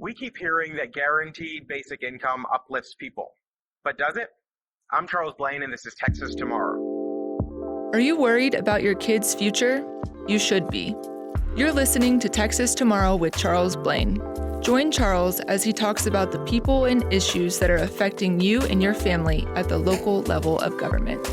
We keep hearing that guaranteed basic income uplifts people. But does it? I'm Charles Blaine, and this is Texas Tomorrow. Are you worried about your kids' future? You should be. You're listening to Texas Tomorrow with Charles Blaine. Join Charles as he talks about the people and issues that are affecting you and your family at the local level of government.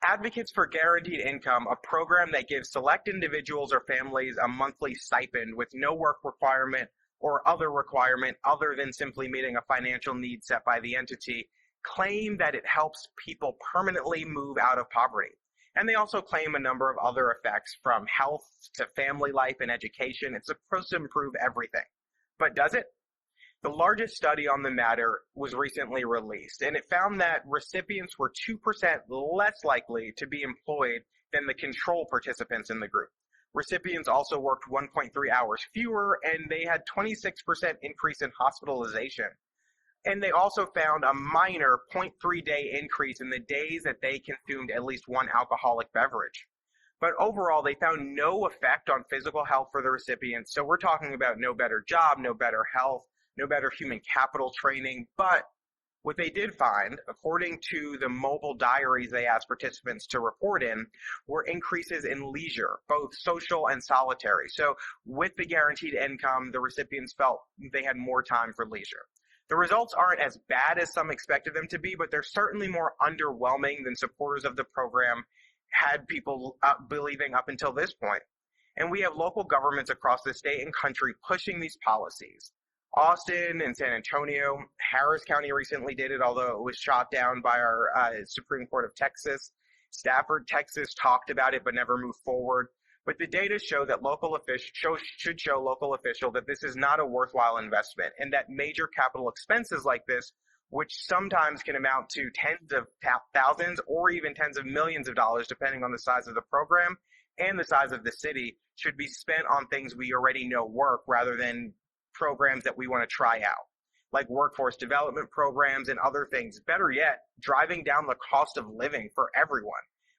Advocates for Guaranteed Income, a program that gives select individuals or families a monthly stipend with no work requirement or other requirement other than simply meeting a financial need set by the entity, claim that it helps people permanently move out of poverty. And they also claim a number of other effects from health to family life and education. It's supposed to improve everything. But does it? The largest study on the matter was recently released, and it found that recipients were 2% less likely to be employed than the control participants in the group. Recipients also worked 1.3 hours fewer, and they had 26% increase in hospitalization. And they also found a minor 0.3-day increase in the days that they consumed at least one alcoholic beverage. But overall, they found no effect on physical health for the recipients. So we're talking about no better job, no better health, no better human capital training. But what they did find, according to the mobile diaries they asked participants to report in, were increases in leisure, both social and solitary. So with the guaranteed income, the recipients felt they had more time for leisure. The results aren't as bad as some expected them to be, but they're certainly more underwhelming than supporters of the program had people believing up until this point. And we have local governments across the state and country pushing these policies. Austin and San Antonio, Harris County recently did it, although it was shot down by our Supreme Court of Texas. Stafford, Texas talked about it but never moved forward. But the data show that should show local officials that this is not a worthwhile investment, and that major capital expenses like this, which sometimes can amount to tens of thousands or even tens of millions of dollars, depending on the size of the program and the size of the city, should be spent on things we already know work rather than programs that we want to try out, like workforce development programs and other things. Better yet, driving down the cost of living for everyone.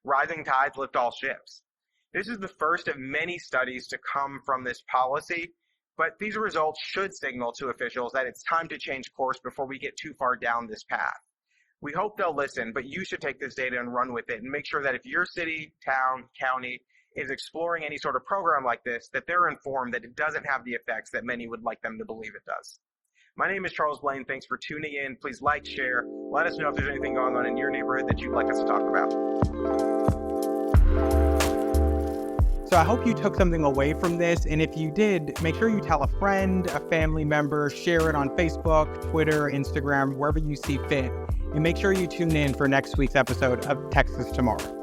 Rising tides lift all ships. This is the first of many studies to come from this policy, but these results should signal to officials that it's time to change course before we get too far down this path. We hope they'll listen, but you should take this data and run with it and make sure that if your city, town, county is exploring any sort of program like this, that they're informed that it doesn't have the effects that many would like them to believe it does. My name is Charles Blaine. Thanks for tuning in. Please like, share. Let us know if there's anything going on in your neighborhood that you'd like us to talk about. So I hope you took something away from this. And if you did, make sure you tell a friend, a family member, share it on Facebook, Twitter, Instagram, wherever you see fit. And make sure you tune in for next week's episode of Texas Tomorrow.